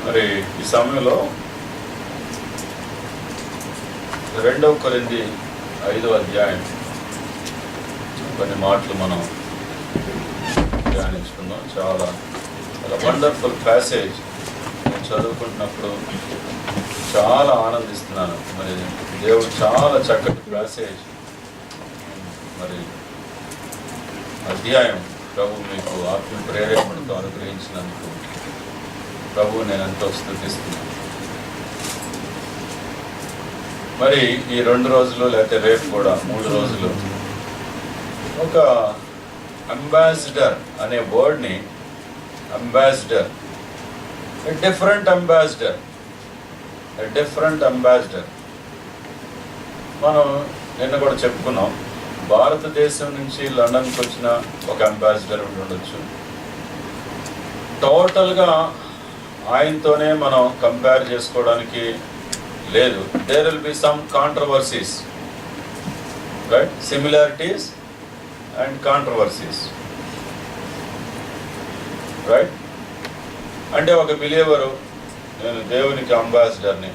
మరి ఈ సమయంలో 2 కొరింథీ 5వ అధ్యాయం కొన్ని మాటలు మనం ధ్యానించుకుందాం. చాలా వండర్ఫుల్ ప్యాసేజ్. నేను చదువుకుంటున్నప్పుడు చాలా ఆనందిస్తున్నాను. మరి దేవుడు చాలా చక్కటి ప్యాసేజ్, మరి అధ్యాయం ప్రభు మీకు ఆత్మ ప్రేరేపణతో అనుగ్రహించినందుకు ప్రభు నేను ఎంతో స్తుతిస్తున్నాను. మరి ఈ 2 రోజులు లేకపోతే రేపు కూడా 3 రోజులు ఒక అంబాసిడర్ అనే వర్డ్ని, అంబాసిడర్, డిఫరెంట్ అంబాసిడర్ మనం నిన్న కూడా చెప్పుకున్నాం. భారతదేశం నుంచి లండన్కి వచ్చిన ఒక అంబాసిడర్ ఉండొచ్చు. టోటల్గా ఆయనతోనే మనం కంపేర్ చేసుకోవడానికి లేదు. There will be some controversies, right? Similarities and controversies, right? అంటే ఒక బిలీవరు, నేను దేవునికి అంబాసిడర్ని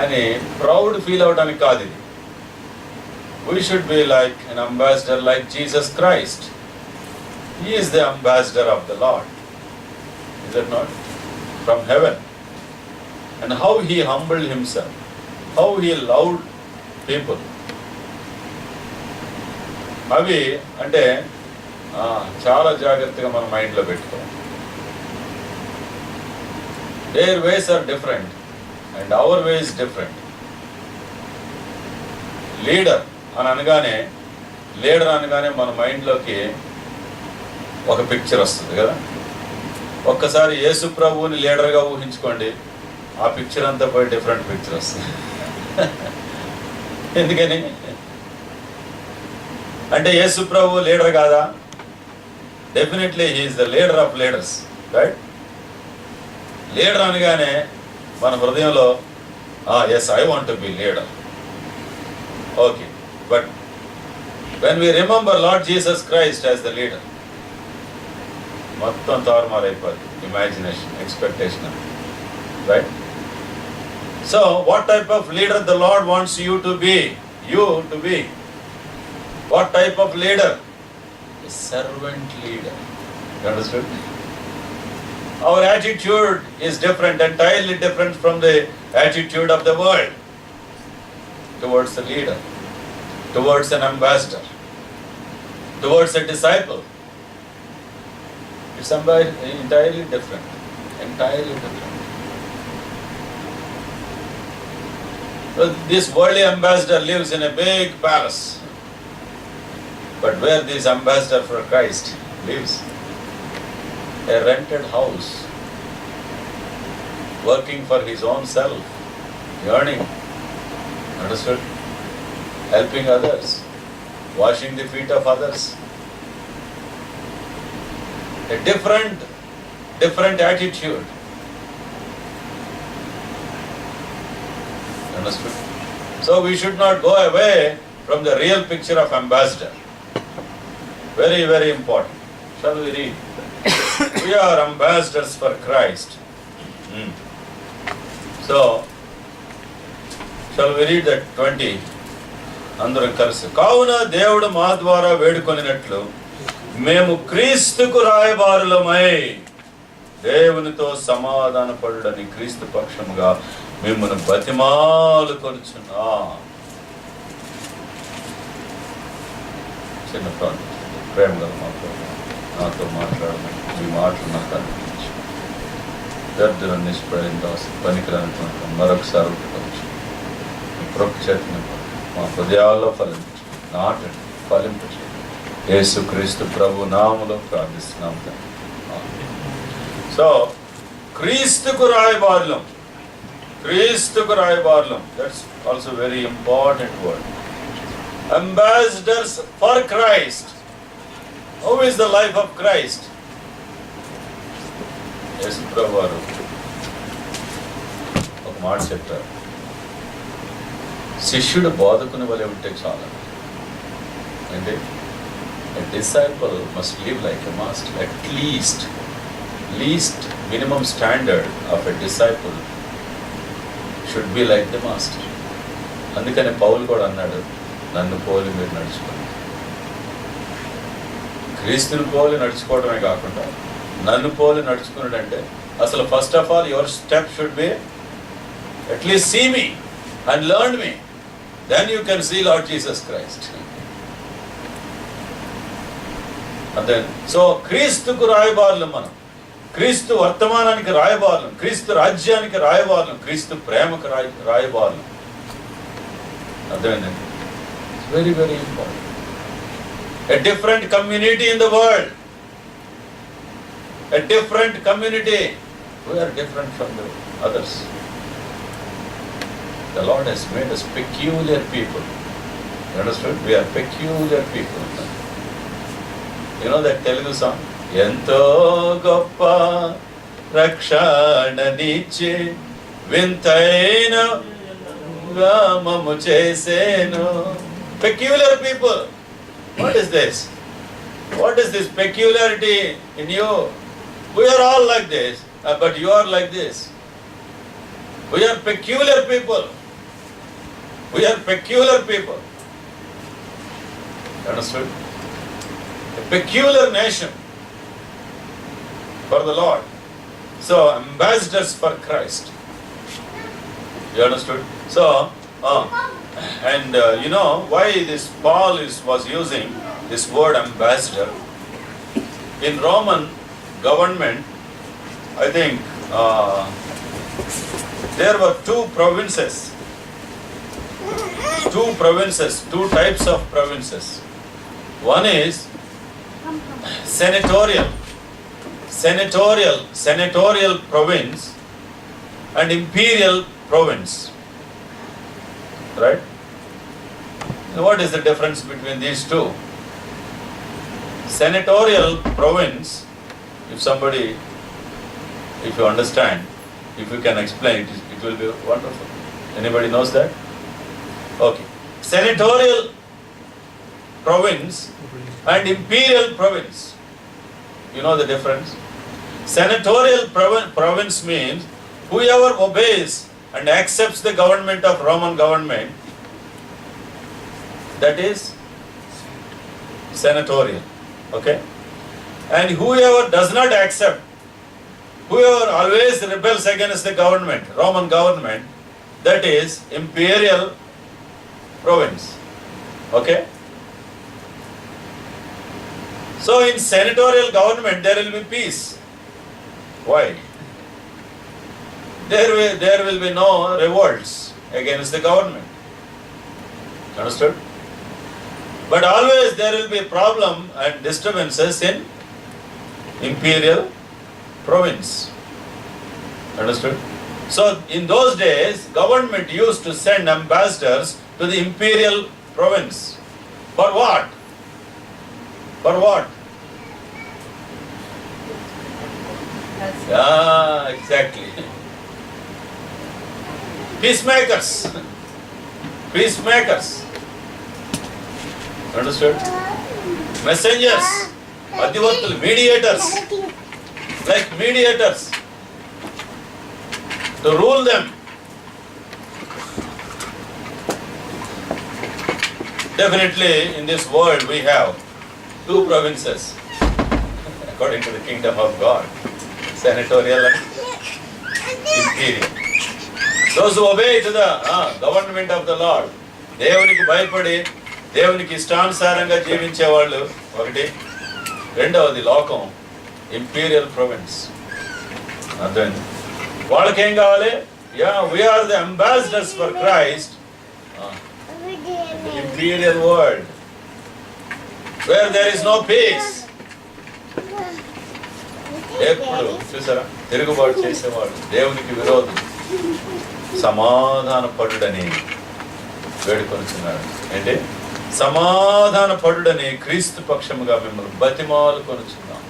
అని ప్రౌడ్ ఫీల్ అవడానికి కాదు ఇది. We should be like an ambassador like Jesus Christ. He is the ambassador of the Lord. Is it not? From heaven. And how he humbled himself. How he loved people. అవి అంటే చాలా జాగ్రత్తగా మన మైండ్లో పెట్టుకోవాలి. Their ways are different and our ways different. Leader అని అనగానే మన మైండ్లోకి ఒక పిక్చర్ వస్తుంది కదా. ఒక్కసారి యేసు ప్రభువుని లీడర్గా ఊహించుకోండి, ఆ పిక్చర్ అంతా పోయి డిఫరెంట్ పిక్చర్ వస్తుంది. ఎందుకని అంటే యేసు ప్రభు లీడర్ కాదా? Definitely he is the leader of leaders, right? Leader అనగానే మన హృదయంలో yes, I want to be leader. Okay, but when we remember Lord Jesus Christ as the leader, మొత్తం తారుమారైపోద్ది imagination, expectation, right? So what type of leader the Lord wants you to be? What type of leader? A servant leader. You understood? Our attitude is different, entirely different from the attitude of the world towards the leader, towards an ambassador, towards a disciple. It's entirely different. So this worldly ambassador lives in a big palace, but where this ambassador for Christ lives, a rented house, working for his own self, earning, understood? Helping others, washing the feet of others. A different attitude. Understood? So we should not go away from the real picture of ambassador. Very, very important. Shall we read? We are ambassadors for Christ. So, shall we read that 20? అందరం కలిసి, కావున దేవుడు మా ద్వారా వేడుకొనినట్లు మేము క్రీస్తుకు రాయబారులమై దేవునితో సమాధానపడుడని క్రీస్తు పక్షముగా మిమ్మల్ని బతిమాలు కొనుచున్నా. చిన్న ప్రాంతం, ప్రేమ గల నాతో మాట్లాడమని మీ మాటలు నాకు అనిపించు. దర్దులను నిష్ప్రయంగా పనికిరానిటువంటి మరొకసారి ఉట్టుకోవచ్చు. మీ ప్రొక్కు చేతిని మా హృదయాల్లో నాటండి, ఫలింపచేయండి. యేసుక్రీస్తు ప్రభు నామములో ప్రార్థిస్తున్నాం. సో క్రీస్తుకు రాయబారులం, that's also very important word. Ambassadors for Christ. How is the life of Christ? Yesu ప్రభు వారు ఒక మాట చెప్తారు, శిష్యుడు బోధకుని వలె ఉంటే చాలా. అంటే a disciple must live like a master, at least least minimum standard of a disciple should be like the master. అందుకనే పౌలు కూడా అన్నాడు, నన్ను పోలి మీరు నడుచుకోండి. క్రీస్తుని పోలి నడుచుకోవడమే కాకుండా నన్ను పోలి నడుచుకున్నాడంటే అసలు first of all your step should be at least see me and learn me, then you can see Lord Jesus Christ. అంతే. సో క్రీస్తుకు రాయబారులం మనం, క్రీస్తు వర్తమానానికి రాయబారులం, క్రీస్తు రాజ్యానికి రాయబారులం, క్రీస్తు ప్రేమకు రాయబారులం. అర్థమైందండి? Very very important. A different community in the world, a different community. We are different from the others. The Lord has made us peculiar people. You understood? We are peculiar people. You know that Telugu song? Ento goppa rakshana niche vintaina gamamu chesenu. Peculiar people. What is this? What is this peculiarity in you? We are all like this, but you are like this. We are peculiar people. We are peculiar people. Understood? A peculiar nation for the Lord. So, ambassadors for Christ. You understood? So, and you know why this Paul was using this word ambassador? In Roman government, I think there were two types of provinces. One is senatorial province and imperial province. Right? So what is the difference between these two? Senatorial province, if you understand, if you can explain it, it will be wonderful. Anybody knows that? Okay. Senatorial province and imperial province. You know the difference? Senatorial province means whoever obeys and accepts the government of Roman government, that is senatorial. Okay? And whoever does not accept, whoever always rebels against the government, Roman government, that is imperial province. Okay? So in senatorial government there will be peace. Why? There will be no revolts against the government. Understood? But always there will be problem and disturbances in imperial province. Understood? So in those days, government used to send ambassadors to the imperial province. For what? For what? Yeah, exactly. Peacemakers. Peacemakers. Understood? Messengers. Madhyavartul, mediators. Like mediators. To rule them. Definitely in this world we have two provinces according to the kingdom of God. Senatorial and imperial. Those who obey to the government of the Lord, దేవునికి భయపడి దేవునికి ఇష్టానుసారంగా జీవించే వాళ్ళు ఒకటి. రెండవది లోకం, imperial province. అర్థమైంది? వాళ్ళకేం కావాలి? We are the ambassadors for Christ in the imperial world where there is no peace. ఎప్పుడు చూసారా తిరుగుబాటు చేసేవాడు, దేవునికి విరోధం, సమాధాన పడుడని వేడుకొనుచున్నాడు. ఏంటి? సమాధాన పడుడని క్రీస్తు పక్షముగా మిమ్మల్ని బతిమాలు కొనుచున్నాం.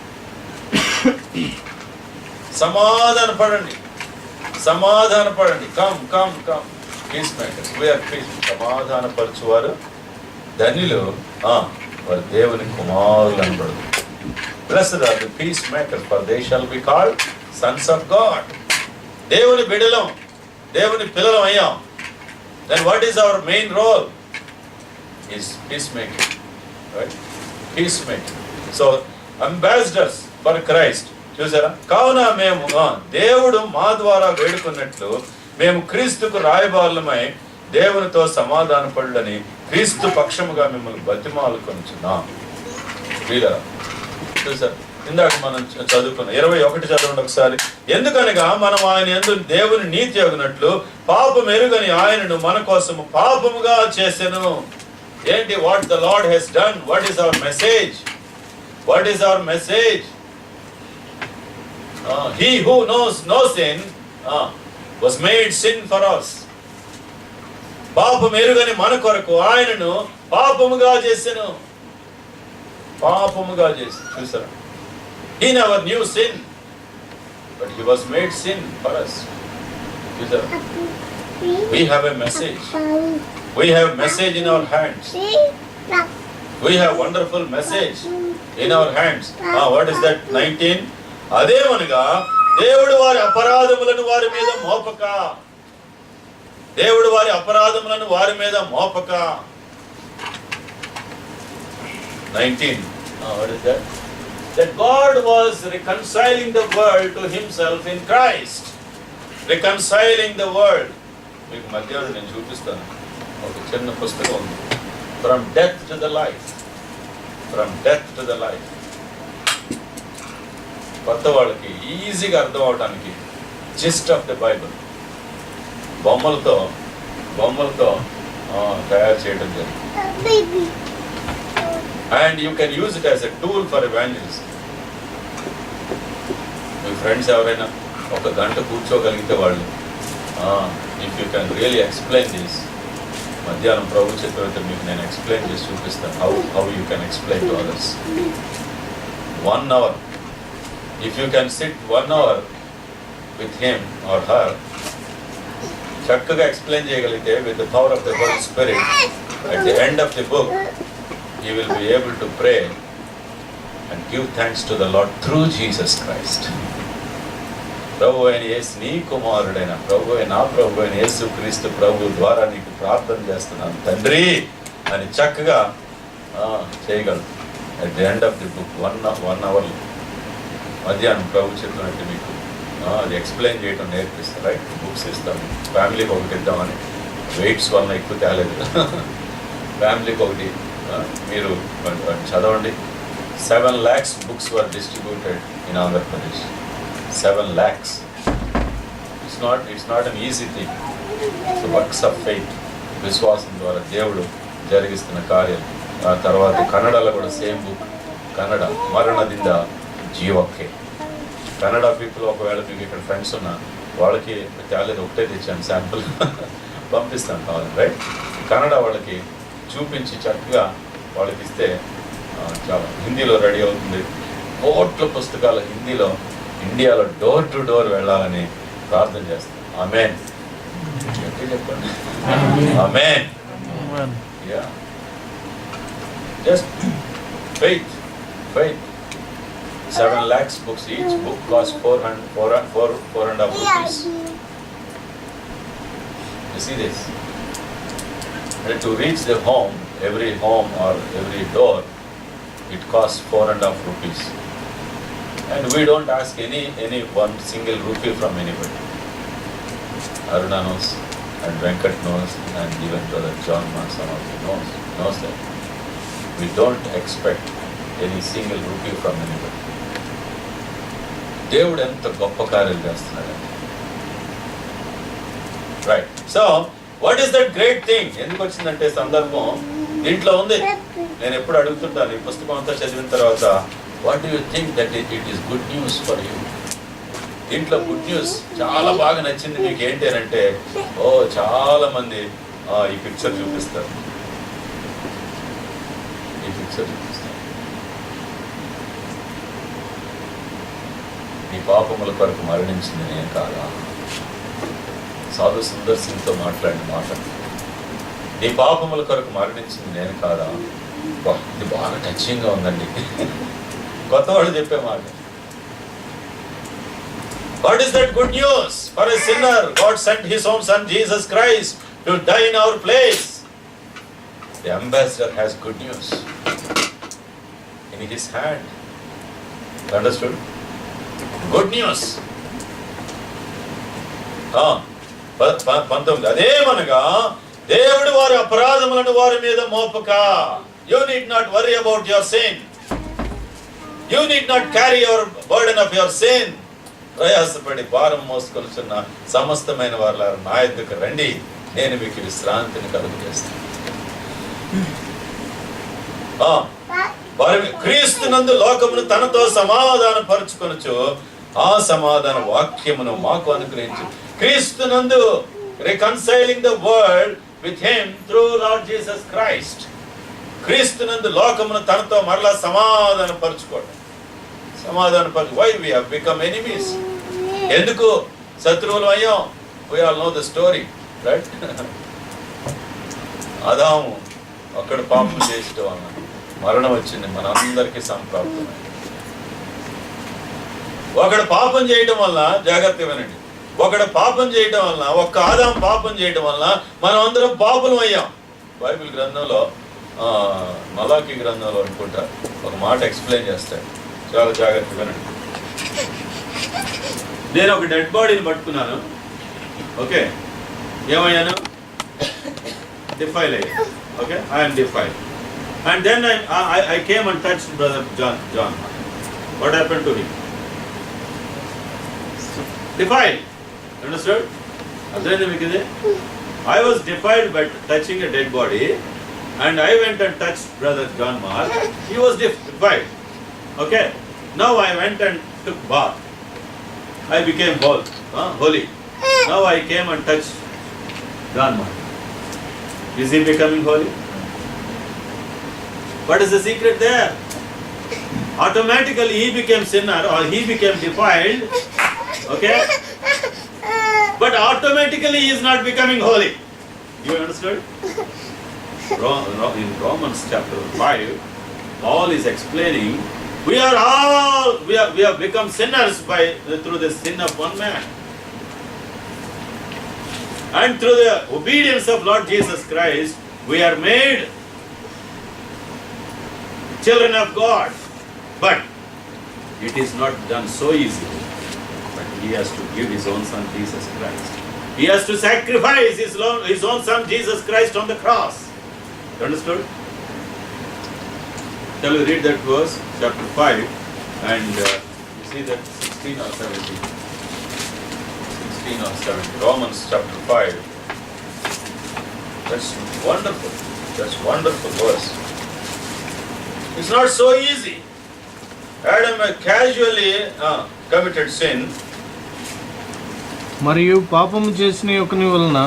సమాధాన పడండి, సమాధాన పడండి. Come come come peace makers, we are peace. సమాధాన పరచువారు ధన్యులు, వారు దేవుని కుమారులు అనబడదు. Blessed are the peacemakers, for they shall be called sons of God. దేవుని బిడ్డలం, దేవుని పిల్లలం అయ్యాం. Then what is our main role? Is peacemaking, right? Peacemaking. So ambassadors for Christ. చూసారా? కావున మేము దేవుడు మా ద్వారా వేడుకున్నట్లు మేము క్రీస్తుకు రాయబారులమై దేవునితో సమాధాన పడులని క్రీస్తు పక్షముగా మిమ్మల్ని బతిమాలుకొనుచున్నాం. వీళ్ళరా చూసారు, ఇందాక మనం చదువుకున్నాం 21 చదవండి ఒకసారి. ఎందుకనగా మనం ఆయన యందు దేవుని నీతి అగునట్లు పాపం ఎరుగని ఆయనను మన కోసము పాపముగా చేసెను. ఏంటి? What the Lord has done. What is our message? What is our message? He who knows no sin was made sin for us. పాపం ఎరుగని మన కొరకు ఆయనను పాపముగా చేసెను. పాపముగా చేసి చూసారా? He never knew sin, but he was made sin for us. చూసారా? We have a message. We have message in our hands. We have wonderful message in our hands. What is that? 19. అదేమనగా దేవుడు వారి అపరాధములను వారి మీద మోపక, దేవుడు వారి అపరాధములను వారి మీద మోపక. 19. What is that? That God was reconciling the world to himself in Christ. Reconciling the world. మీకు మధ్యాహ్నం నేను చూపిస్తాను ఒక చిన్న పుస్తకం ఉంది. From death to the life. From death to the life. కొత్త వాళ్ళకి ఈజీగా అర్థం అవడానికి జిస్ట్ ఆఫ్ ద బైబుల్ బొమ్మలతో తయారు చేయడం జరిగింది. And you can use it as a tool for evangelism. Me friends ఎవరైనా ఒక గంట కూర్చోగలిగితే వాళ్ళు if you can really explain this, మధ్యాహ్నం ప్రభు చెప్పితే మీకు నేను ఎక్స్ప్లెయిన్ చేసి చూపిస్తాను how you can explain to others. 1 hour. If you can sit 1 hour with him or her, చక్కగా ఎక్స్ప్లెయిన్ చేయగలిగితే with the power of the Holy Spirit, at the end of the book, you will be able to pray and give thanks to the Lord through Jesus Christ. ప్రభు అయిన యేసు నీ కుమారుడైన నా ప్రభు అయిన యేసు క్రీస్తు ప్రభు ద్వారా నీకు ప్రార్థన చేస్తున్నాను తండ్రి అని చక్కగా చేయగలరు. at the end of the book 1 hour మధ్యాహ్నం ప్రభు చెప్పినట్టు మీకు అది ఎక్స్ప్లెయిన్ చేయడం నేర్పిస్తారు. రైట్? బుక్స్ ఇస్తాం. ఫ్యామిలీకి ఒకటి ఇద్దామని వెయిట్స్ వల్ల ఎక్కువ తేలేదు. ఫ్యామిలీకి ఒకటి మీరు చదవండి. 7 lakhs books were distributed in Andhra Pradesh. 7 lakhs. It's not an easy thing. Works of faith, విశ్వాసం ద్వారా దేవుడు జరిగిస్తున్న కార్యం. ఆ తర్వాత కన్నడలో కూడా same book, Kannada మరణದಿಂದ జీవకే. Kannada people ఒకవేళ మీకు ఇక్కడ ఫ్రెండ్స్ ఉన్నా వాళ్ళకి తేలేదు, ఒకటే తెచ్చాను శాంపుల్ పంపిస్తాను కావాలి. రైట్? కన్నడ వాళ్ళకి చూపించి చక్కగా వాళ్ళకి ఇస్తే చాలా హిందీలో రెడీ అవుతుంది. కోట్ల పుస్తకాలు హిందీలో ఇండియాలో డోర్ టు డోర్ వెళ్ళాలని ప్రార్థన చేస్తాను. ఆమేన్ చెప్పండి. ఆమేన్. Yeah, just faith. 7 lakhs books. Each book costs 4.5 rupees. You see this? And to reach the home, every home or every door, it costs 4.5 rupees. And we don't ask any one single rupee from anybody. Aruna knows, and Venkat knows, and even Brother John some of you knows that. We don't expect any single rupee from anybody. దేవుడు ఎంత గొప్ప కార్యాలు చేస్తున్నాడండి. Right? So what is that great thing? ఎందుకు వచ్చిందంటే సందర్భం దీంట్లో ఉంది. నేను ఎప్పుడు అడుగుతుంటాను ఈ పుస్తకం అంతా చదివిన తర్వాత, what do you think that it is good news for you? దీంట్లో గుడ్ న్యూస్ చాలా బాగా నచ్చింది మీకు ఏంటి అని అంటే, చాలా మంది ఈ పిక్చర్ చూపిస్తారు. నీ పాపముల కొరకు మరణించింది నేను కాదా? సాధు సుందర్ సింగ్తో మాట్లాడిన మాట. నీ పాపముల కొరకు మరణించింది నేను కాదా? ఇది బాగా టచింగ్గా ఉందండి. కొత్త వాళ్ళు చెప్పే మాట. What is that good news? For a sinner, God sent His own Son, Jesus Christ, to die in our place. The ambassador has good news in his hand. Understood? Good news. 19. అదేమనగా దేవుడు వారి అపరాధములను వారి మీద మోపక. You need not worry about your sin. You need not carry your burden of your sin. ప్రయాసపడి భారం మోసుకొనుచున్న సమస్తమైన వారులారా నా యొద్దకు రండి, నేను మీకు విశ్రాంతిని కలుగజేస్తాను. క్రీస్తునందు లోకమును తనతో సమాధాన పరుచుకొనుచు ఆ సమాధాన వాక్యమును మాకు అనుగ్రహించు. క్రీస్తునందు reconciling the world with him through Lord Jesus Christ. క్రీస్తునందు లోకమును తనతో మరలా సమాధాన పరుచుకోవడం. why we have become enemies? ఎందుకు శత్రువులు అయ్యాం? we all know the story, right? ఆదాము అక్కడ పాపం చేసడం వలన మరణం వచ్చింది, మనందరికీ సంప్రాప్తమైంది. ఒకడు పాపం చేయడం వల్ల, జాగ్రత్త వినండి, ఒకడు పాపం చేయడం వలన, ఒక్క ఆదాం పాపం చేయడం వలన మనం అందరం పాపులం అయ్యాం. బైబిల్ గ్రంథంలో మలాకి గ్రంథంలో అనుకుంటా ఒక మాట ఎక్స్ప్లెయిన్ చేస్తాడు, చాలా జాగ్రత్త వినండి. నేను ఒక డెడ్ బాడీని పట్టుకున్నాను, ఓకే, ఏమయ్యాను? డిఫైల్ అయ్యాను, okay, I'm defile. And then I came and touched brother John. What happened to him? Defiled. Understood? I was defiled by touching a dead body, and I went and touched brother John Mark. He was defiled. Okay. Now I went and took bath. I became holy. Now I came and touched John Mark. Is he becoming holy? What is the secret there? Automatically he became sinner or he became defiled. Okay? But automatically he is not becoming holy. You understood? In Romans chapter 5, Paul is explaining we have become sinners through the sin of one man. And through the obedience of Lord Jesus Christ, we are made children of God. But it is not done so easily. But he has to give his own son Jesus Christ. He has to sacrifice his own son Jesus Christ on the cross. You understood? Shall we read that verse, chapter 5, and you see that 16 or 17. 16 or 17. Romans chapter 5. That's wonderful. That's wonderful verse. It's not so easy. Adam casually committed sin. మరియు పాపము చేసిన ఒకని వలన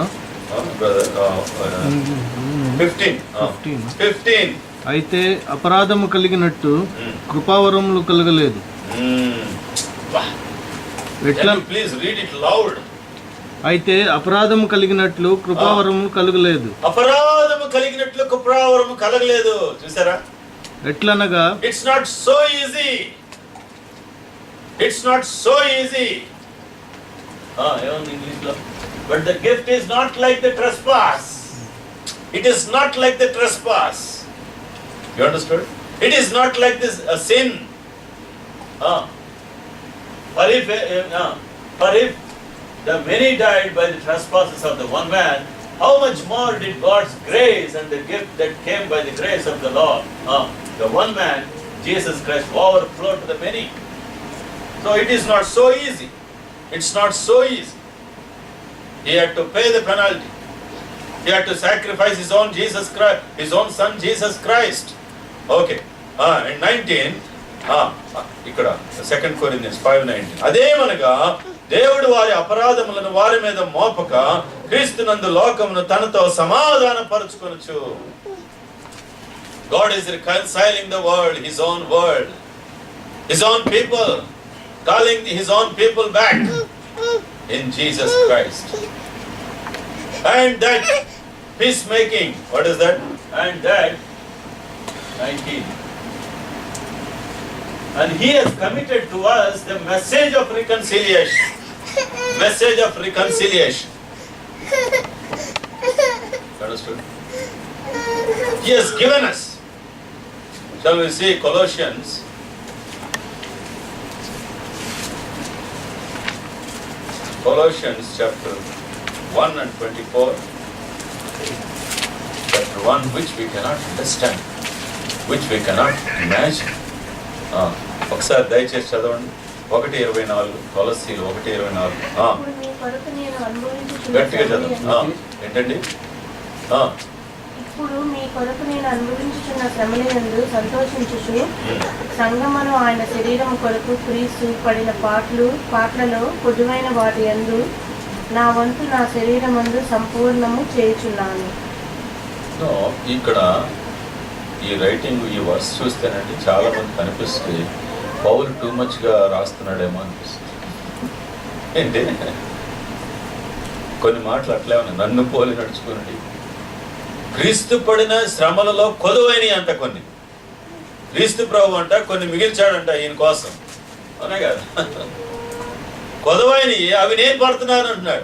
15 అయితే అపరాధము కలిగినట్టు కృపావరములు కలగలేదు. ఎట్లా? Please read it loud. అయితే అపరాధము కలిగినట్లు కృపావరము కలగలేదు. అపరాధము కలిగినట్లు కృపావరము కలగలేదు. చూసారా? ఎట్లనగా it's not so easy. It's not so easy. ఏముంది ఇంగ్లీష్లో? But the gift is not like the trespass. It is not like the trespass. You understood? It is not like this a sin. For if the many died by the trespasses of the one man, how much more did God's grace and the gift that came by the grace of the Lord, the one man, Jesus Christ, overflow to the many? So it is not so easy. It's not so easy. He had to pay the penalty. He had to sacrifice his own Jesus Christ, his own son Jesus Christ. Okay. And 19, ఇక్కడ 2 Corinthians 5:19. అదేమనగా దేవుడు వారి అపరాధములను వారి మీద మోపక క్రీస్తునందు లోకమును తనతో సమాధాన పరుచుకొనుచు. God is reconciling the world, his own people, calling his own people back in Jesus Christ. And that peacemaking, what is that? And that 19. And He has committed to us the message of reconciliation. Message of reconciliation. Understood? He has given us. Shall we see Colossians? Colossians chapter 1 and 24. Chapter 1, which we cannot understand, which we cannot imagine. ఒకసారి దయచేసి చదవండి. 1:24 కొలస్సీలు 1:24. ఇప్పుడు మీ కొరకు నేను అనుభవించుచున్న గట్టిగా చదవండి. శ్రమలందు- ఏంటండి? ఇప్పుడు మీ కొరకు నేను అనుభవించుచున్న శ్రమలందు సంతోషించుచు సంగమను ఆయన శరీరం కొరకు క్రీస్తు పడిన పాటలలో పొదువైన వాటి యందు నా వంతు నా శరీరమందు సంపూర్ణము చేయుచున్నాను. సో ఇక్కడ ఈ రైటింగ్, ఈ వర్స్ చూస్తేనండి చాలా మంది కనిపిస్తుంది పౌలు టూ మచ్గా రాస్తున్నాడేమో అనిపిస్తుంది. ఏంటి కొన్ని మాటలు అట్లే ఉన్నాయి. నన్ను పోలి నడుచుకుని క్రీస్తు పడిన శ్రమలలో కొదువైన అంట కొన్ని. క్రీస్తు ప్రభు అంట కొన్ని మిగిల్చాడంట ఈయన కోసం. అవునా కదా? కొదువైన అవి నేను పడుతున్నాను అంటున్నాడు.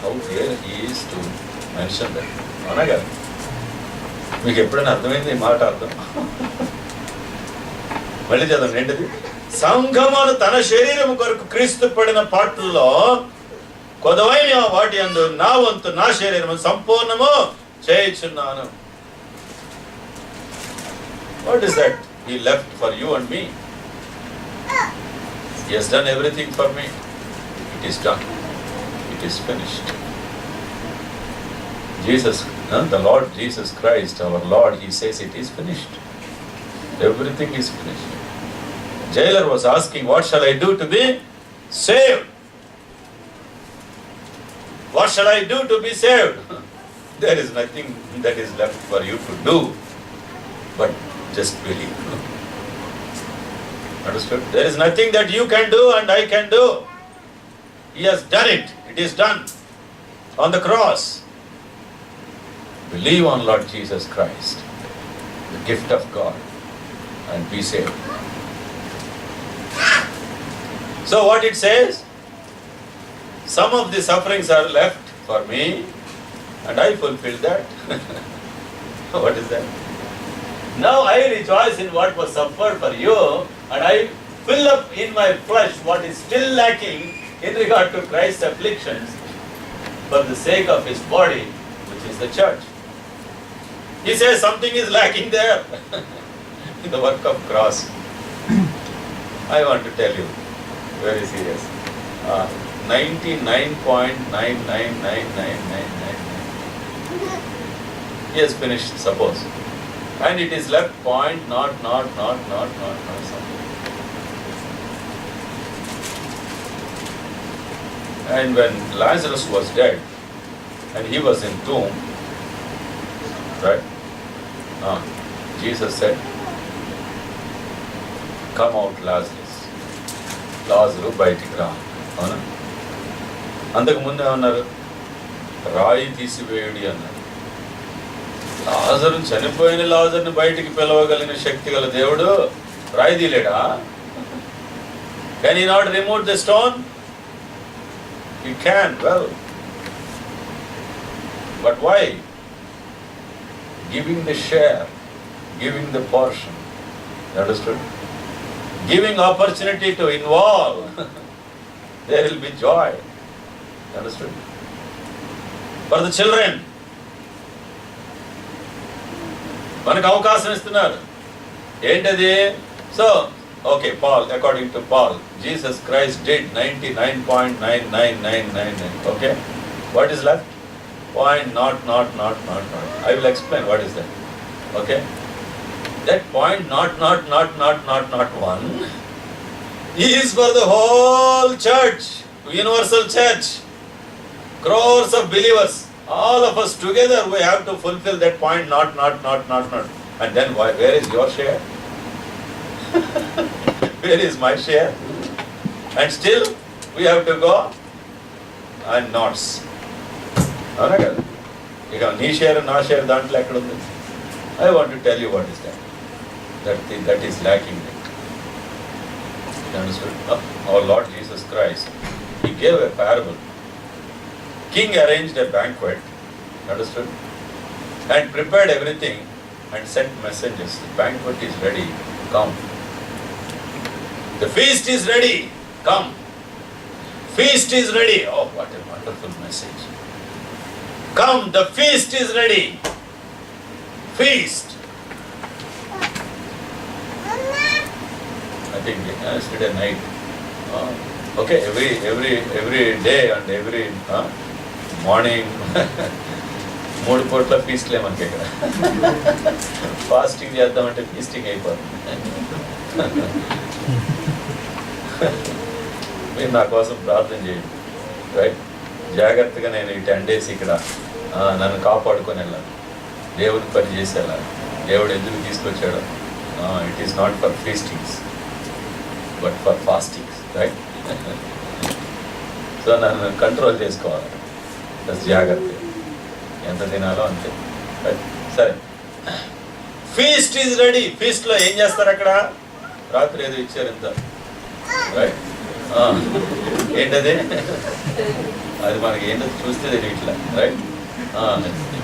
How dare he is to mention that. అవునా కదా? మీకు ఎప్పుడైనా అర్థమైంది ఈ మాట అర్థం? మళ్ళీ చదవండి. ఏంటిది? సంఘమును తన శరీరం కొరకు క్రీస్తు పడిన పాటల్లో కొదవైన వాటి యందు నా వంతు నా శరీరము సంపూర్ణము చేయుచున్నాను. What is that He left for you and me? He has done everything for me. It is done. It is finished. Jesus, the Lord Jesus Christ, our Lord, He says it is finished. Everything is finished. Jailer was asking, what shall I do to be saved? What shall I do to be saved? There is nothing that is left for you to do, but just believe. Understood? There is nothing that you can do and I can do. He has done it. It is done on the cross. Believe on Lord Jesus Christ, the gift of God, and be saved. So what it says? Some of the sufferings are left for me and I fulfill that. What is that? Now I rejoice in what was suffered for you and I fill up in my flesh what is still lacking in regard to Christ's afflictions for the sake of His body, which is the church. He says something is lacking there in the work of cross. I want to tell you, very serious. 99.9999999. He has finished, suppose. And it is left point not something. And when Lazarus was dead and he was in tomb, right? Jesus said, come out Lazarus. Lazarus బయటికి రా. అవునా? అంతకు ముందు ఏమన్నారు? రాయి తీసివేయుడి అన్నారు. లాజరు, చనిపోయిన లాజర్ని బయటికి పిలవగలిగిన శక్తి గల దేవుడు రాయి తీలేడా? Can He not remove the stone? He can, well. But why? Giving the share, giving the portion. Understood? Giving opportunity to involve. There will be joy. Understood? For the children. మనకు అవకాశం ఇస్తున్నారు. ఏంటది? So, okay, Paul, according to Paul, Jesus Christ did 99.99999. Okay? What is left? Point not. I will explain what is that. Okay? That point not 1 is for the whole church, universal church, crores of believers. All of us together, we have to fulfill that point not. And then where is your share? Where is my share? And still we have to go and knots. అవునా కదా? ఇక నీ share నా share దాంట్లో ఎక్కడ ఉంది? I want to tell you what is that. That is lacking. You understood? Our Lord Jesus Christ, He gave a parable. King arranged a banquet, understood? And prepared everything and sent messengers. The banquet is ready, come. The feast is ready, come. Feast is ready. Oh, what a wonderful message. Come, the feast is ready. Feast. I think yesterday night. Okay, every day and every morning 3 పూట్ల ఫీస్ట్లే మనకి ఇక్కడ. Fasting చేద్దామంటే feasting అయిపోతుంది. మీరు నా కోసం ప్రార్థన చేయండి, రైట్? జాగ్రత్తగా నేను ఈ 10 days ఇక్కడ నన్ను కాపాడుకొని వెళ్ళాను, దేవుని పని చేసి వెళ్ళాలి. దేవుడు ఎందుకు తీసుకొచ్చాడో, it is not for feastings but for fastings, right? So నన్ను కంట్రోల్ చేసుకోవాలి, జాగ్రత్త, ఎంత తినాలో అంతే, రైట్? సరే, ఫీస్ట్ ఈజ్ రెడీ. ఫీస్ట్లో ఏం చేస్తారు అక్కడ? రాత్రి ఏదో ఇచ్చారు ఇంత, రైట్? ఏంటది? అది మనకి ఏంటో చూస్తే తెలియట్లా, రైట్?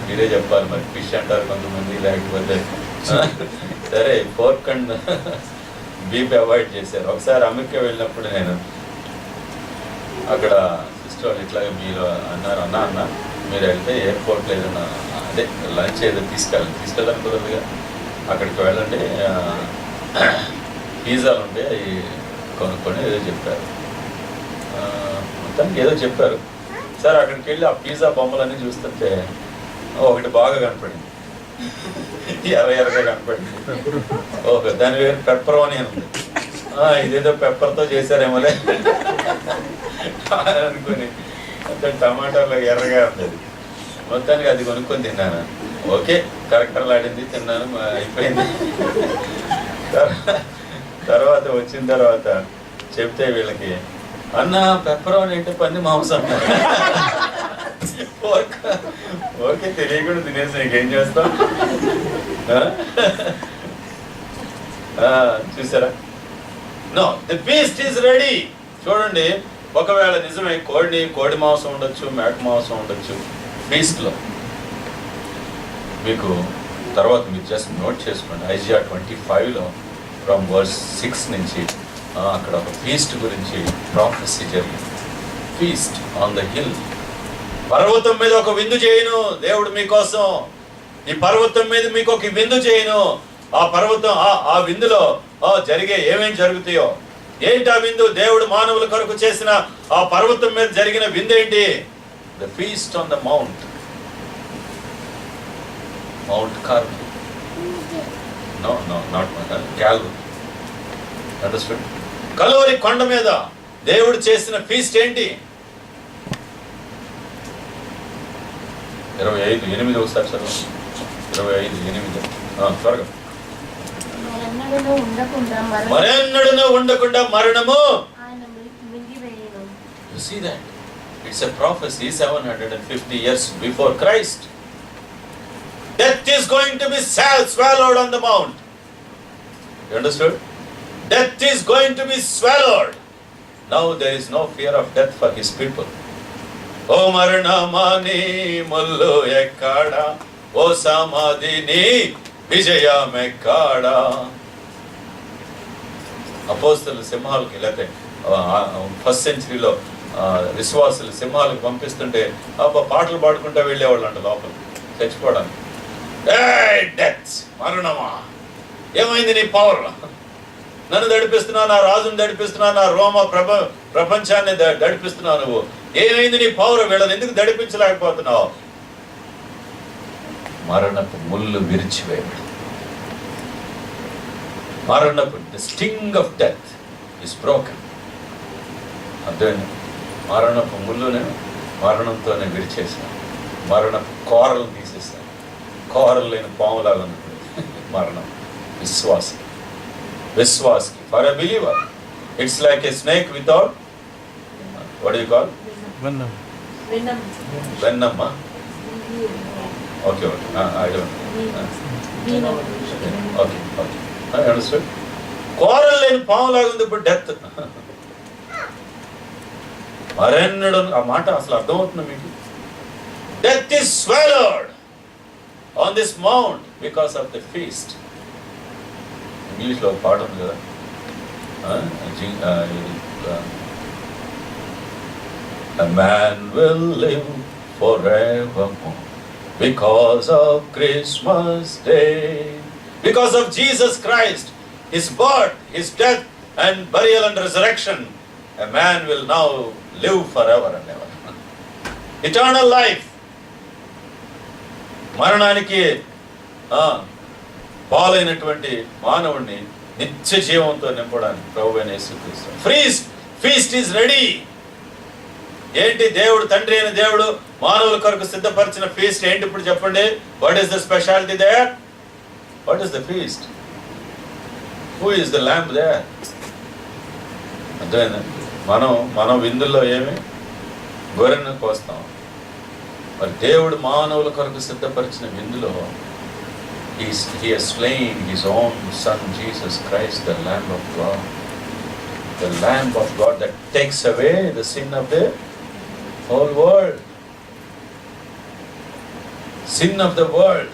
మీరే చెప్పాలి మరి. ఫిష్ అంటారు కొంతమంది, లేకపోతే సరే పోర్క్ అండ్ బీఫ్ అవాయిడ్ చేశారు. ఒకసారి అమెరికా వెళ్ళినప్పుడు నేను అక్కడ సిస్టర్ వాళ్ళు ఇట్లాగే మీరు అన్నారు, అన్న మీరు వెళ్తే ఎయిర్పోర్ట్లో ఏదైనా అదే లంచ్ ఏదో తీసుకెళ్ళడానికి కుదరదుగా, అక్కడికి వెళ్ళండి, పిజ్జాలు ఉంటాయి అవి కొనుక్కొని ఏదో చెప్పారు, మొత్తానికి ఏదో చెప్పారు. సరే అక్కడికి వెళ్ళి ఆ పిజ్జా బొమ్మలన్నీ చూస్తుంటే ఒకటి బాగా కనపడింది, ఎర్రగా కనపడింది. ఓకే, దాని పేరు పెప్పర్ అని ఉంది. ఇదేదో పెప్పర్తో చేశారేమోలే అనుకుని మొత్తం టమాటాలో ఎర్రగా ఉండేది. మొత్తానికి అది కొనుక్కొని తిన్నాను. ఓకే, కరకరలాడింది, తిన్నాను, అయిపోయింది. తర్వాత వచ్చిన తర్వాత చెప్తే వీళ్ళకి, అన్న పెప్పరోని అంటే పంది మాంసం. ఓకే, తెలియకుండా తినేసి ఇంకేం చేస్తాం. చూసారా? No, the feast is ready. చూడండి, ఒకవేళ నిజమే కోడి మాంసం ఉండొచ్చు, మేక మాంసం ఉండొచ్చు ఫీస్ట్లో. మీకు తర్వాత మీరు జస్ట్ నోట్ చేసుకోండి, ఐజియా 25లో ఫ్రమ్ వర్స్ 6 నుంచి అక్కడ ఒక ఫీస్ట్ గురించి ప్రాఫెసీ జరిగింది. Feast on the hill. పర్వతం మీద ఒక విందు చేయను దేవుడు మీకోసం. ఈ పర్వతం మీద మీకు ఒక విందు చేయను. ఆ పర్వతం ఆ విందులో జరిగే ఏమేం జరుగుతాయో, ఏంటి ఆ విందు? దేవుడు మానవుల కొరకు చేసిన ఆ పర్వతం మీద జరిగిన విందు ఏంటి? The feast on the Mount Carmel. No not Calvary. Understood? Calvary కొండ మీద దేవుడు చేసిన ఫీస్ట్ ఏంటి? 25:8 ఒకసారి చదువు. 25:8 త్వరగా. మరెన్నడూను ఉండకుండా మరణము. You see that? It's a prophecy 750 years before Christ. Death is going to be swallowed on the mount. You understood? Death is going to be swallowed. Now there is no fear of death for his people. O maranamani mullu ekkada, O samadhini vijayam ekkada. అపోస్తలు సింహాలకి, లేకపోతే 1st centuryలో విశ్వాసులు సింహాలకు పంపిస్తుంటే పాటలు పాడుకుంటూ వెళ్ళేవాళ్ళు అంట లోపల చచ్చిపోవడానికి. Death, మరణమా, ఏమైంది నీ పవర్? నన్ను దడిపిస్తున్నావు, నా రాజును దడిపిస్తున్నావు, నా రోమ ప్రపంచాన్ని దడిపిస్తున్నావు. నువ్వు ఏమైంది నీ పవర్? వీళ్ళని ఎందుకు దడిపించలేకపోతున్నావు? మరణపు ముళ్ళు విరిచివేయబడి, మరణపు the sting of death is broken. అర్థమైంది? మరణపు ముళ్ళునే మరణంతోనే విరిచేసాను, మరణపు కోరలు తీసేసాను. కోరలు లేని పాములాగా ఉంటుంది మరణం. విశ్వాసకి for a believer it's like a snake without what you call వెన్నమ్మా. Okay, I don't. Okay. Understood? కోరలు లేని పాములాగా ఉంది ఇప్పుడు డెత్. మరెన్నడు ఆ మాట అసలు అర్థమవుతుంది మీకు? Death is swallowed on this mount because of the feast. ఇంగ్లీష్లో ఒక పాట ఉంది కదా, a man will live forevermore because of Christmas Day, because of Jesus Christ, his birth, his death and burial and resurrection. A man will now live forever and ever. Eternal life. మరణానికి పాలైనటువంటి మానవుడిని నిత్య జీవంతో నింపడానికి ప్రభువైన యేసుక్రీస్తు feast is ready. ఏంటి దేవుడు, తండ్రి అయిన దేవుడు మానవుల కొరకు సిద్ధపరిచిన ఫీస్ట్ ఏంటి ఇప్పుడు చెప్పండి? What is the speciality there? What is the feast? Who is the lamp there? అర్థమైందా? మనం విందుల్లో ఏమి గొర్రెను కోస్తాం. మరి దేవుడు మానవుల కొరకు సిద్ధపరిచిన విందులో he has slain his own son Jesus Christ, the Lamb of God, the Lamb of God that takes away the sin of the whole world. Sin of the world,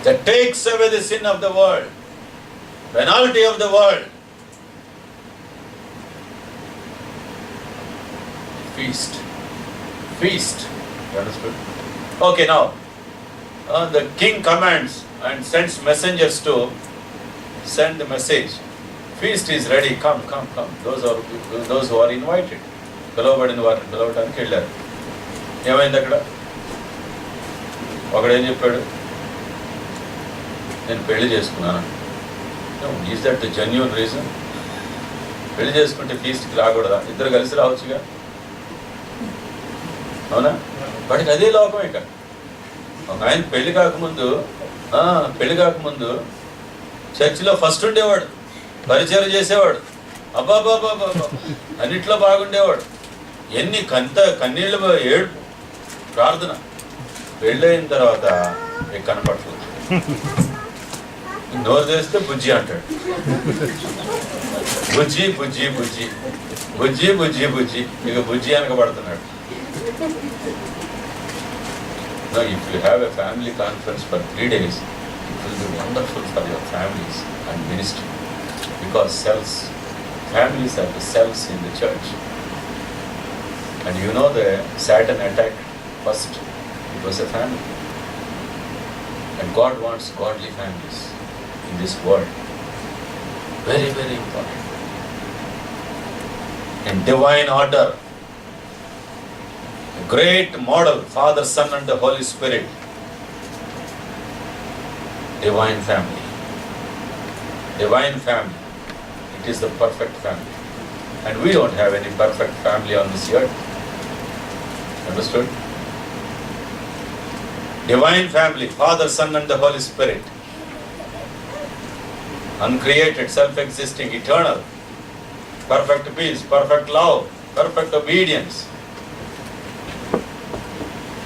that takes away the sin of the world, penalty of the world. Feast. You understood? Okay, now the king commands and sends messengers to send the message. Feast is ready. Come. Those who are invited. పిలవబడిన వారిని పిలవడానికి వెళ్ళారు. ఏమైంది అక్కడ? ఒకడేం చెప్పాడు? నేను పెళ్లి చేసుకున్నాను. Is that the genuine reason? పెళ్లి చేసుకుంటే ఫీస్ట్కి రాకూడదా? ఇద్దరు కలిసి రావచ్చుగా, అవునా? వాడికి అదే లోకం. ఇక ఒక ఆయన పెళ్లి కాకముందు చర్చిలో ఫస్ట్ ఉండేవాడు, పరిచయం చేసేవాడు, అబ్బాబాబా అన్నిట్లో బాగుండేవాడు, ఎన్ని కన్నీళ్ళు, ఏడుపు, ప్రార్థన. పెళ్ళైన తర్వాత కనపడలేదు. నోరు తెస్తే బుజ్జి అంటాడు. బుజ్జి బుజ్జి బుజ్జి బుజ్జి బుజ్జి బుజ్జి ఇక బుజ్జి అనకబడుతున్నాడు. Now, if you have a family conference for 3 days, it will be wonderful for your families and ministry, because families are the cells in the church. And you know the Satan attacked first, it was a family. And God wants godly families in this world. Very, very important. In divine order, a great model, Father, Son and the Holy Spirit. Divine family. It is the perfect family. And we don't have any perfect family on this earth. Understood? Divine family, Father, Son and the Holy Spirit. Uncreated, self-existing, eternal. Perfect peace, perfect love, perfect obedience.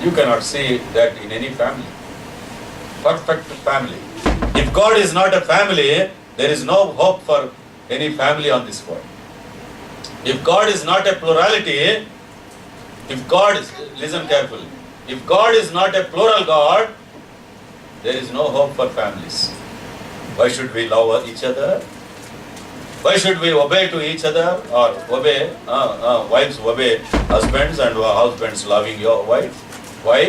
You cannot see that in any family. Perfect family. If God is not a family, there is no hope for any family on this world. If God is not a plurality, listen carefully, if God is not a plural God, there is no hope for families. Why should we love each other? Why should we obey to each other, or wives obey husbands and husbands loving your wife? Why?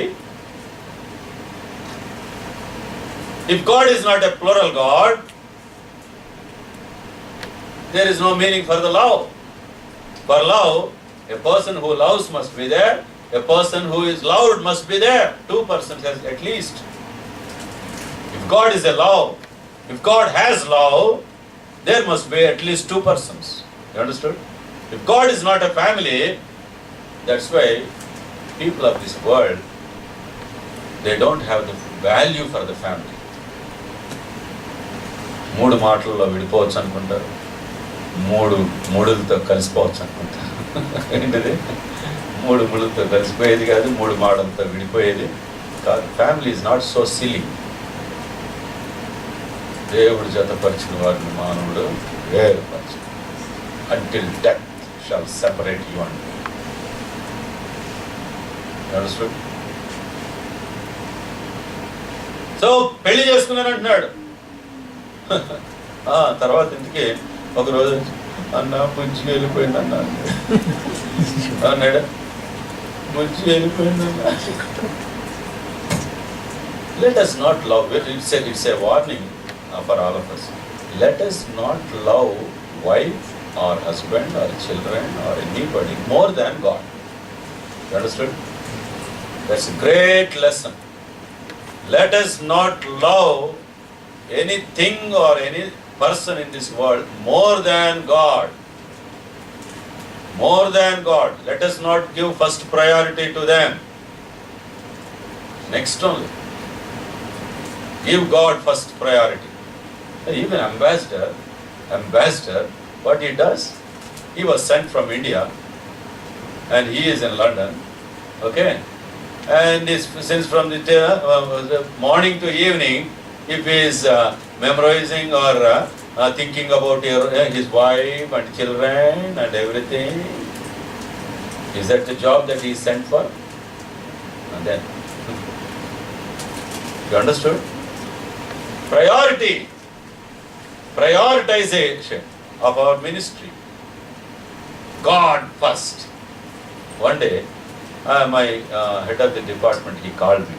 If God is not a plural God, there is no meaning for the love. For love, a person who loves must be there, a person who is loved must be there. 2 persons at least. If God is a love, if God has love, there must be at least 2 persons. You understood? If God is not a family, that's why people of this world, they don't have the value for the family. 3 మాటల్లో విడిపోవచ్చు అనుకుంటారు, 3 ముడులతో కలిసిపోవచ్చు అనుకుంటారు. ఏంటిది? 3 ముడులతో కలిసిపోయేది కాదు, 3 మాటలతో విడిపోయేది కాదు. Family is not so silly. దేవుడు జతపరిచిన వారిని మానవుడు వేరుపరచు. Until death shall separate you and me. Understood? So పెళ్లి చేసుకున్నాను అంటున్నాడు. తర్వాత ఇంటికి ఒకరోజు అన్న ముంచి వెళ్ళిపోయింది అన్నాడు. ముంచి వెళ్ళిపోయింది అన్న. Let us not love. It's a warning for all of us. Let us not love wife or husband or children or anybody more than God. You understood? That's a great lesson. Let us not love anything or any person in this world more than God. More than God. Let us not give first priority to them. Next only. Give God first priority. Even ambassador, what he does? He was sent from India and he is in London. Okay? And since from the morning to evening, if he is memorizing or thinking about his wife and children and everything, is that the job that he is sent for? And then, you understood? Prioritization of our ministry. God first. One day, my head of the department, he called me.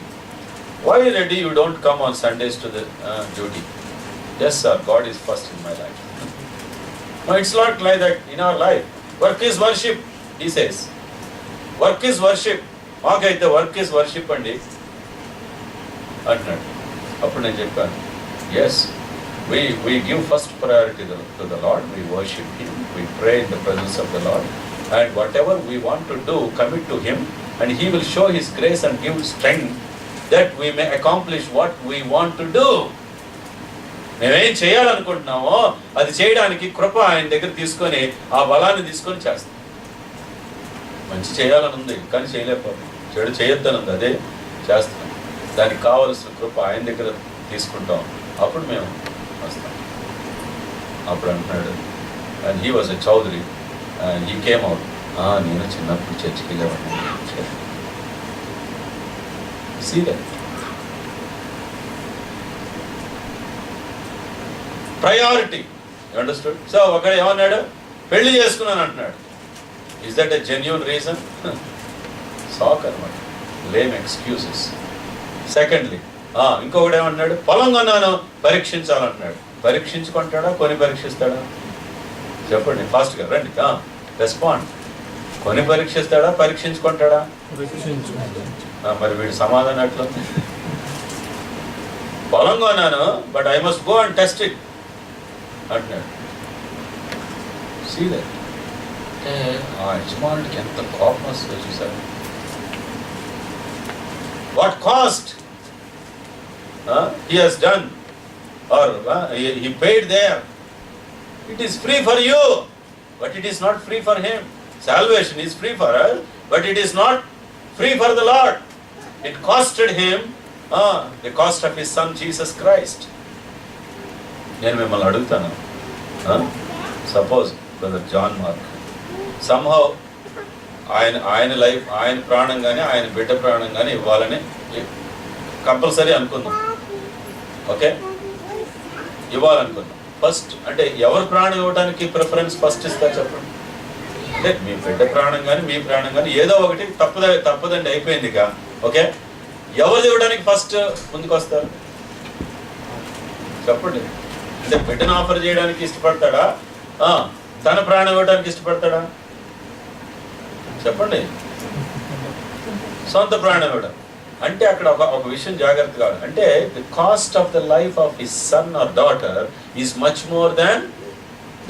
Why, Reddy, you don't come on Sundays to the duty? Yes, sir, God is first in my life. No, it's not like that in our life. Work is worship, he says. Work is worship. మాకైతే work is worship అండి అంటున్నాడు. అప్పుడు నేను చెప్పాను, yes, we give first priority to the Lord, we worship Him, we pray in the presence of the Lord, and whatever we want to do, commit to Him, and He will show His grace and give strength that we may accomplish what we want to do. మేమేం చేయాలనుకుంటున్నామో అది చేయడానికి కృప ఆయన దగ్గర తీసుకొని ఆ బలాన్ని తీసుకొని చేస్తాం. మంచి చేయాలని ఉంది కానీ చేయలేకపోతుంది, చెడు చేయొద్దని ఉంది, అదే చేస్తాం. దానికి కావలసిన కృప ఆయన దగ్గర తీసుకుంటాం, అప్పుడు మేము వస్తాం. అప్పుడు అంటున్నాడు, and he was a Chaudhary and he came out, నేను చిన్నప్పుడు చర్చికి వెళ్ళేవాడిని. See that priority, understood. So ఒకడు ఏమన్నాడు, పెళ్లి చేసుకున్నాను అంటున్నాడు. Is that a genuine reason? సాక్ అనమాట, లేమ్ ఎక్స్క్యూజెస్. సెకండ్లీ, ఇంకొకటి ఏమన్నాడు, పొలం కొన్నాను పరీక్షించాలంటున్నాడు. పరీక్షించుకుంటాడా కొని పరీక్షిస్తాడా? చెప్పండి ఫాస్ట్గా, రండి, రెస్పాండ్. కొని పరీక్షిస్తాడా పరీక్షించుకుంటాడా? మరి వీడి సమాధానం ఎట్లా? పొలం కొన్నాను but I must go and test it అంటున్నాడు. See that. అంటే ఆ యజమానుడికి ఎంత కోపం వస్తుందో చూసారు. What cost he has done or he paid there. It is free for you, but it is not free for him. Salvation is free for us, but it is not free for the Lord. It costed him the cost of his son Jesus Christ. నేను మిమ్మల్ని అడుగుతాను, suppose brother John Mark somehow ఆయన life, ఆయన ప్రాణం కానీ ఆయన బిడ్డ ప్రాణం కానీ ఇవ్వాలని కంపల్సరీ అనుకుందాం. ఓకే, ఇవ్వాలనుకుందాం. ఫస్ట్ అంటే ఎవరు ప్రాణం ఇవ్వడానికి ప్రిఫరెన్స్ ఫస్ట్ ఇస్తారు చెప్పండి? అంటే మీ బిడ్డ ప్రాణం కానీ మీ ప్రాణం కానీ ఏదో ఒకటి తప్పదండి, అయిపోయింది ఇక. ఓకే, ఎవరు ఇవ్వడానికి ఫస్ట్ ముందుకు వస్తారు చెప్పండి? అంటే బిడ్డను ఆఫర్ చేయడానికి ఇష్టపడతాడా, తన ప్రాణం ఇవ్వడానికి ఇష్టపడతాడా చెప్పండి? సొంత ప్రాణం ఇవ్వడం అంటే అక్కడ ఒక విషయం జాగ్రత్త కావాలి. అంటే the cost of the life of his son or daughter is much more than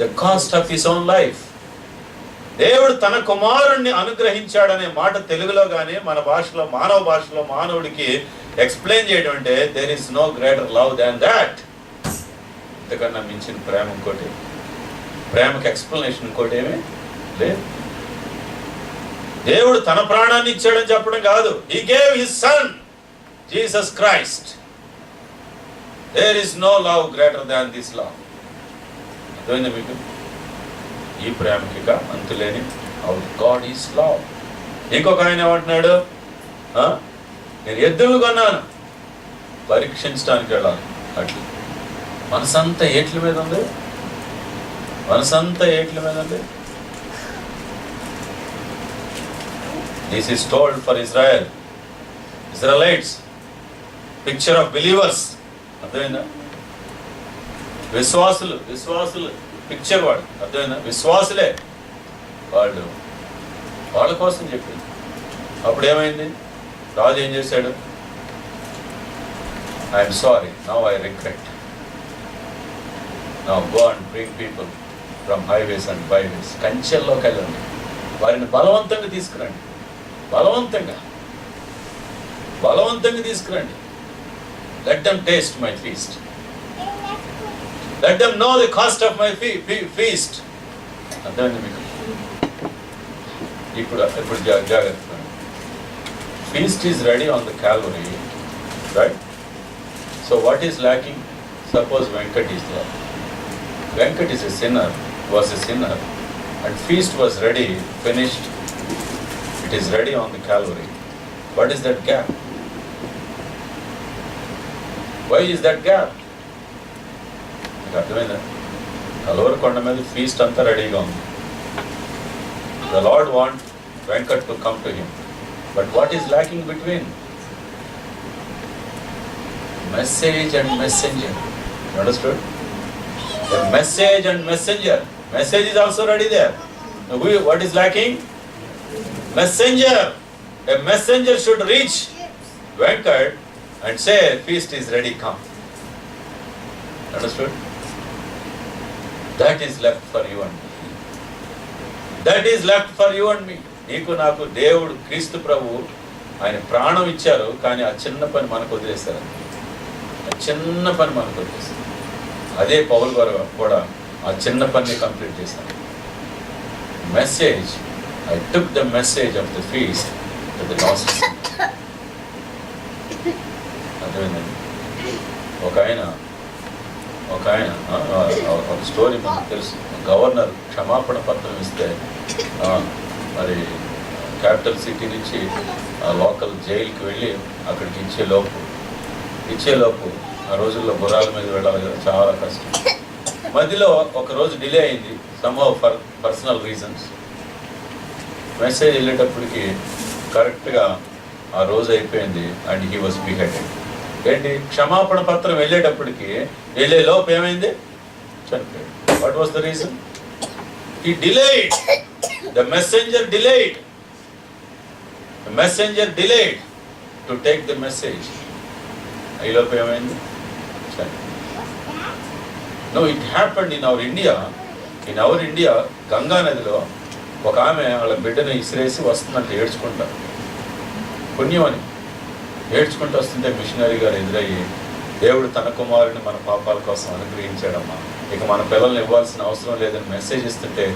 the cost of his own life. దేవుడు తన కుమారుణ్ణి అనుగ్రహించాడనే మాట తెలుగులో కానీ మన భాషలో, మానవ భాషలో మానవుడికి ఎక్స్ప్లెయిన్ చేయడం అంటే there is no greater love than that. ఇంతకన్నా మించిన ప్రేమ ఇంకోటి, ప్రేమకి ఎక్స్ప్లెనేషన్ ఇంకోటి ఏమీ లేదు. దేవుడు తన ప్రాణాన్ని ఇచ్చాడని చెప్పడం కాదు. He gave his son, Jesus Christ. There is no love greater than this love. అర్థమైందా మీకు? ఈ ప్రేమకి ఇక అంతులేని అవర్ గాడ్ ఈస్ లవ్. ఇంకొక ఆయన ఏమంటున్నాడు, నేను ఎద్దులు కొన్నాను, పరీక్షించడానికి వెళ్ళాలి. అట్లా మనసంతా ఏట్ల మీద ఉంది, మనసంతా ఏట్ల మీద ఉంది. This is told for Israel, Israelites, picture of believers. అర్థమైందా? విశ్వాసులు, విశ్వాసులు పిక్చర్ వాడు. అర్థమైందా? విశ్వాసులే వాళ్ళు, వాళ్ళ కోసం చెప్పింది. అప్పుడు ఏమైంది? రాజు ఏం చేశాడు? I'm sorry, now I regret, now go and bring people from highways and byways. కంచెల్లోకి వెళ్ళండి, వారిని బలవంతంగా తీసుకురండి, బలవంతంగా తీసుకురండి. Let them taste my feast. Let them know the cost of my feast. అర్థమైంది మీకు? ఇప్పుడు జాగ్రత్త. Feast is ready on the Calvary, right? So what is lacking? Suppose Venkat is there. Venkat is a sinner, was a sinner, and feast was ready, finished. It is ready on the Calvary. What is that gap? Why is that gap? మీకు అర్థమైందా? కలవరి కొండ మీద feast అంతా రెడీగా ఉంది. The Lord want Venkat to come to him. But what is lacking between? Message and messenger. You understood? The message and messenger. Message is also ready there. Now, what is lacking? Messenger. A messenger should reach Venkat and say, feast is ready, come. Understood? That is left for you and me. That is left for you and me. నీకు నాకు దేవుడు క్రీస్తు ప్రభువు ఆయన ప్రాణం ఇచ్చారు, కానీ ఆ చిన్న పని మనకు వదిలేస్తారు. ఆ చిన్న పని మనకు వదిలేస్తారు. అదే పౌలు గారు కూడా ఆ చిన్న పని కంప్లీట్ చేశారు. Message, I took the message of the feast to the last. అర్థమైందండి? ఒక ఆయన ఒక స్టోరీ మనకు తెలుసు. గవర్నర్ క్షమాపణ పత్రం ఇస్తే మరి క్యాపిటల్ సిటీ నుంచి లోకల్ జైలుకి వెళ్ళి అక్కడికి ఇచ్చేలోపు ఆ రోజుల్లో గుర్రాల మీద వెళ్ళాలి కదా, చాలా కష్టం. మధ్యలో ఒక రోజు డిలే అయింది, somehow for personal reasons. Message వెళ్ళేటప్పటికి కరెక్ట్గా ఆ రోజు అయిపోయింది అండ్ హీ వాజ్ బిహెడెడ్. ఏంటి? క్షమాపణ పత్రం వెళ్ళేటప్పటికి వెళ్ళే లోపు ఏమైంది? చనిపోయాడు. What was the reason? He delayed. The messenger delayed. The messenger delayed to take the message. I love you. No, it happened in our India. In our India, Ganga నదిలో ఒక ఆమె వాళ్ళ బిడ్డను ఇసిరేసి వస్తుందంటే ఏడ్చుకుంటా, పుణ్యం అని ఏడ్చుకుంటూ వస్తుంటే మిషనరీ గారు ఎదురయ్యి, దేవుడు తన కుమారుని మన పాపాల కోసం అనుగ్రహించాడమ్మా, ఇక మన పిల్లల్ని ఇవ్వాల్సిన అవసరం లేదని మెసేజ్ ఇస్తుంటే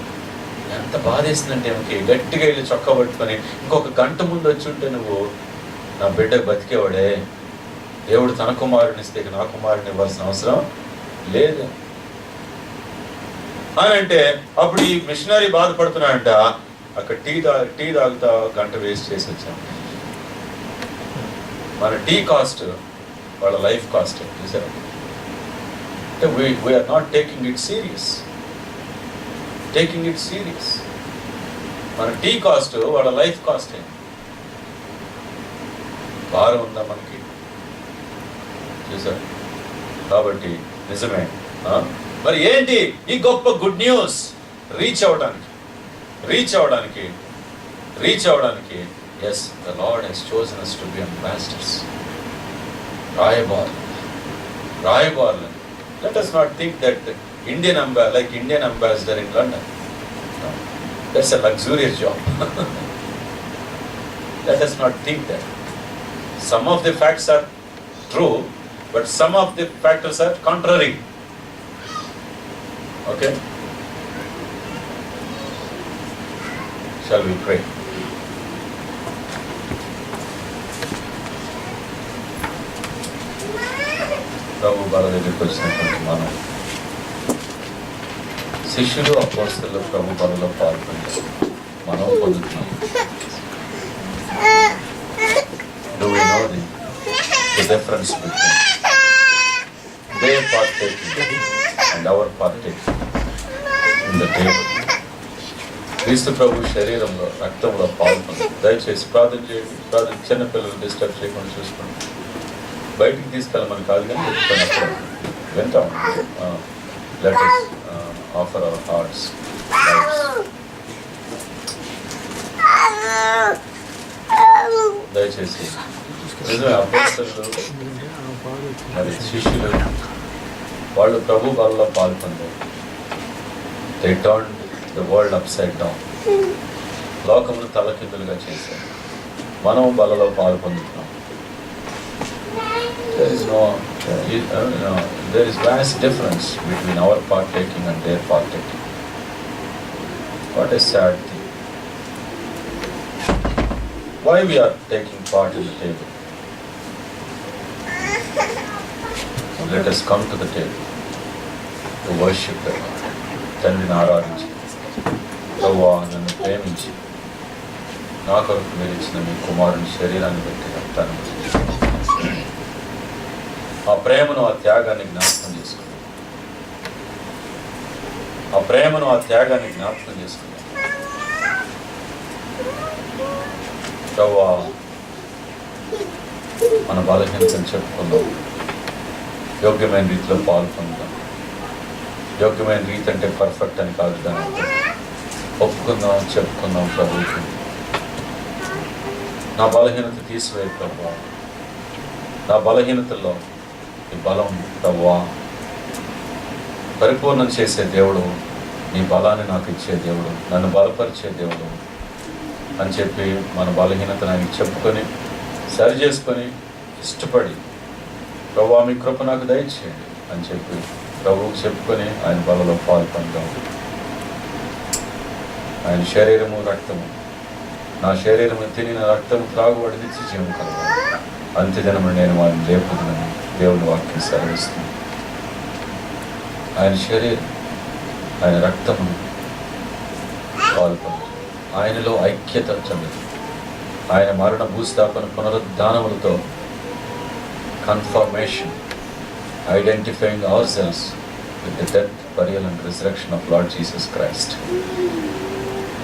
ఎంత బాధేస్తుందంటే ఆమెకి. గట్టిగా వెళ్ళి చొక్కా పట్టుకొని, ఇంకొక గంట ముందు వచ్చి ఉంటే నువ్వు నా బిడ్డ బతికేవాడే, దేవుడు తన కుమారుని ఇస్తే నా కుమారుని ఇవ్వాల్సిన అవసరం లేదు అని అంటే, అప్పుడు ఈ మిషనరీ బాధపడుతున్నాడంట. అక్కడ టీ తాగుతా గంట వేస్ట్ చేసి వచ్చాను. మన టీ కాస్ట్ వాళ్ళ లైఫ్ కాస్ట్ చూసారా? అంటే we are not taking it serious. మన టీ కాస్ట్ వాళ్ళ లైఫ్ కాస్ట్ ఏంటి? భారం ఉందా మనకి? చూసారు? కాబట్టి నిజమే. మరి ఏంటి ఈ గొప్ప గుడ్ న్యూస్? రీచ్ అవడానికి yes, the Lord has chosen us to be ambassadors. రాయబారులు. Let us not think that Indian ambassador in London. No, that's a luxurious job. Let us not think that. Some of the facts are true, but some of the factors are contrary. Okay? Shall we pray? ప్రభు బల దగ్గరికి వచ్చినటువంటి మనం శిష్యులు అపోస్తలులు ప్రభు బలలో పాల్గొని మనం పొందుతున్నాం. Do we know the difference between their partaking and our partaking in the table? క్రీస్తు ప్రభు శరీరంలో రక్తంలో పాల్గొని దయచేసి ప్రార్థన చేయండి. ప్రార్థన చిన్నపిల్లలు డిస్టర్బ్ చేయకుండా చూసుకోండి. బయటికి తీసుకెళ్ళమని కాదు కానీ చెప్తున్నప్పుడు వింటాం. Let us offer our hearts, lives. దయచేసి నిజమే అపోస్తలులు మరి శిష్యులు వాళ్ళు ప్రభు బలలో పాల్గొన్నారు. They turned the world upside down. లోకమును తలకిందులుగా చేశారు. మనం బలలో పాల్పొందుతున్నాం. There is vast difference between our partaking and their partaking. What a sad thing. Why we are taking part in the table? Let us come to the table to worship the Lord. తండ్రిని ఆరాధించి ప్రభువా నన్ను ప్రేమించి నా కొరకు మీరు ఇచ్చిన మీ కుమారుని శరీరాన్ని బట్టి రక్తాన్ని ఆ ప్రేమను ఆ త్యాగాన్ని జ్ఞాపకం చేసుకున్నాను. ఆ ప్రేమను ఆ త్యాగాన్ని జ్ఞాపకం చేసుకున్నాను. ప్రభువా మన బలహీనతను చెప్పుకుందాం. యోగ్యమైన రీతిలో పాల్గొందాం. యోగ్యమైన రీతి అంటే పర్ఫెక్ట్ అని కాదు, దాని ఒప్పుకుందాం, చెప్పుకుందాం. ప్రభువుకి నా బలహీనత తీసివేయి ప్రభువా. నా బలహీనతల్లో నీ బలం ప్రభువా. పరిపూర్ణం చేసే దేవుడు, నీ బలాన్ని నాకు ఇచ్చే దేవుడు, నన్ను బలపరిచే దేవుడు అని చెప్పి మన బలహీనతను ఆయనకి చెప్పుకొని సరి చేసుకొని ఇష్టపడి ప్రభువా మీ కృప నాకు దయచేయండి అని చెప్పి ప్రభువుకు చెప్పుకొని ఆయన బలలో పాల్పొందాం. ఆయన శరీరము రక్తము, నా శరీరము తిని నా రక్తము త్రాగుబడి నిత్య జీవం కలవాలి. అంత్యదినము నేను వారిని లేపుదనని దేవుని వాక్యం సెలవిస్తుంది. ఆయన శరీరం, ఆయన రక్తమును పాల్పొంది ఆయనలో ఐక్యత చెందదు. ఆయన మరణ భూస్థాపన పునరుద్ధానములతో confirmation, identifying ourselves with the death, burial and resurrection of Lord Jesus Christ.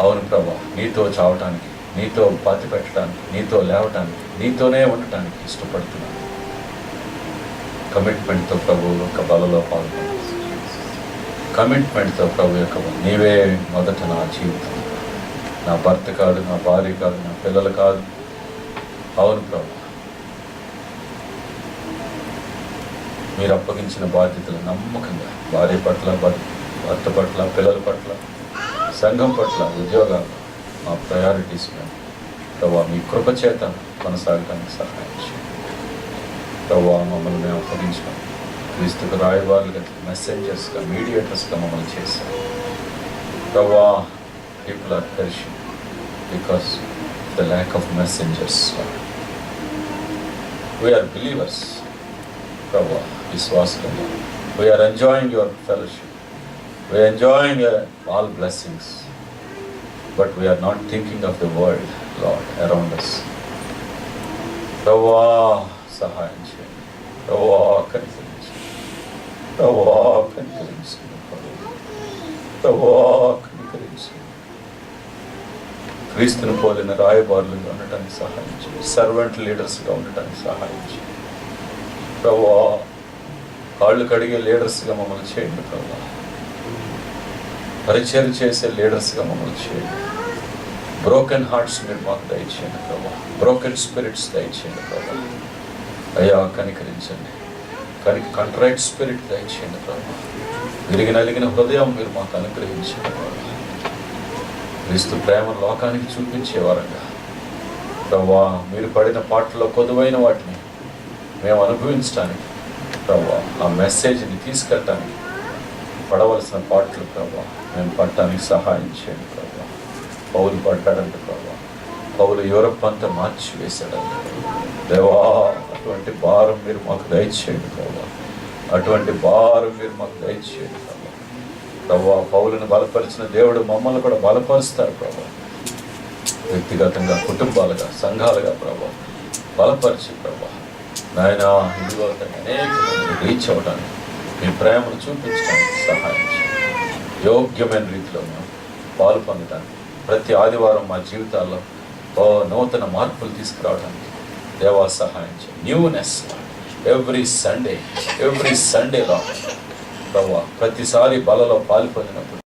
అవును ప్రభా, నీతో చావటానికి, నీతో పాతి పెట్టడానికి, నీతో లేవటానికి, నీతోనే ఉండటానికి ఇష్టపడుతున్నాను. కమిట్మెంట్తో ప్రభు యొక్క బలలో పాల్గొన్నాను. కమిట్మెంట్తో ప్రభు యొక్క నీవే మొదట నా జీవితం, నా భర్త కాదు, నా భార్య కాదు, నా పిల్లలు కాదు. అవును ప్రభు, మీరు అప్పగించిన బాధ్యతలు నమ్మకంగా భార్య పట్ల, భర్త పట్ల, పిల్లల పట్ల, సంఘం పట్ల, ఉద్యోగాలు మా ప్రయారిటీస్ ప్రభావ మీ కృప చేత కొనసాగడానికి సహాయం చేయండి. ప్రభావ మమ్మల్ని మేము అప్పగించాం. క్రీస్తుకు రాయబారులుగా, మెసెంజర్స్గా, మీడియేటర్స్గా మమ్మల్ని చేశాం. ప్రభావ people are perishing because the lack of messengers. We are believers ప్రభావ, విశ్వాసంగా we are enjoying your fellowship, we are enjoying all blessings, but we are not thinking of the world, Lord, around us. ప్రభువా సహాయం చేయండి. ప్రభువా కనికరించండి. ప్రభువా కనికరించండి. ప్రభువా కనికరించండి. క్రీస్తుని పోలిన రాయబారులుగా ఉండటానికి సహాయం చేయండి. సర్వెంట్ లీడర్స్గా ఉండటానికి సహాయం చేయండి. ప్రభువా కాళ్ళు కడిగే లీడర్స్గా మమ్మల్ని చేయండి. ప్రభువా పరిచయం చేసే లీడర్స్గా మమ్మల్ని చేయండి. బ్రోకెన్ హార్ట్స్ మీరు మాకు దయచేయండి ప్రభువా. బ్రోకెన్ స్పిరిట్స్ దయచేయండి ప్రభువా. అయ్యా కనికరించండి. కంట్రైట్ స్పిరిట్ దయచేయండి ప్రభువా. విరిగి నలిగిన హృదయం మీరు మాకు అనుగ్రహించండి ప్రభువా. క్రీస్తు ప్రేమ లోకానికి చూపించేవారంగా ప్రభువా, మీరు పడిన పాటల్లో కొదువైన వాటిని మేము అనుభవించడానికి ప్రభువా, ఆ మెసేజ్ని తీసుకెళ్ళటానికి పడవలసిన పాటలు ప్రభువా మేము పడటానికి సహాయం చేయండి ప్రభువా. పౌలు పడ్డాడంటే ప్రభువా, పౌలు యూరప్ అంతా మార్చి వేశాడంటే దేవా, అటువంటి భారం మీరు మాకు దయచేయండి ప్రభువా. అటువంటి భారం మీరు మాకు దయచేయండి ప్రభా. ప్రభా, పౌలుని బలపరిచిన దేవుడు మమ్మల్ని కూడా బలపరుస్తారు ప్రభా. వ్యక్తిగతంగా, కుటుంబాలుగా, సంఘాలుగా ప్రభా బలపరిచి ప్రభా నాయన ఇదిగో అనేక రీచ్ అవ్వడానికి మీ ప్రేమను చూపించడానికి సహాయం చేయండి. యోగ్యమైన రీతిలో మేము పాలు పొందడానికి ప్రతి ఆదివారం మా జీవితాల్లో నూతన మార్పులు తీసుకురావడానికి దేవా సహాయం చేయండి. న్యూనెస్ ఎవ్రీ సండే ప్రభా ప్రతిసారి బలలో పాలు పొందినప్పుడు